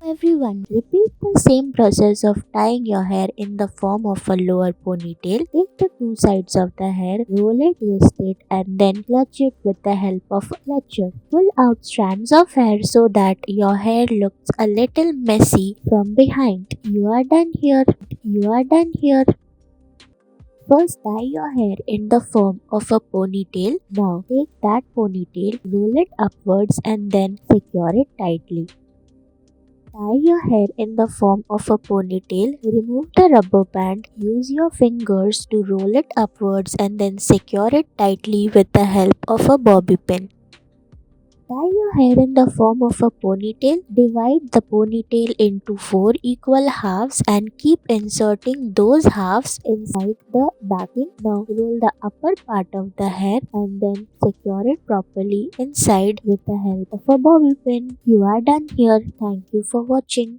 Everyone, repeat the same process of tying your hair in the form of a lower ponytail. Take the two sides of the hair, roll it, twist it, and then clutch it with the help of a clutcher. Pull out strands of hair so that your hair looks a little messy from behind. You are done here. You are done here. First, tie your hair in the form of a ponytail. Now, take that ponytail, roll it upwards, and then secure it tightly. Tie your hair in the form of a ponytail. Remove the rubber band. Use your fingers to roll it upwards and then secure it tightly with the help of a bobby pin. Tie your hair in the form of a ponytail. Divide the ponytail into four equal halves and keep inserting those halves inside the backing. Now roll the upper part of the hair and then secure it properly inside with the help of a bobby pin. You are done here. Thank you for watching.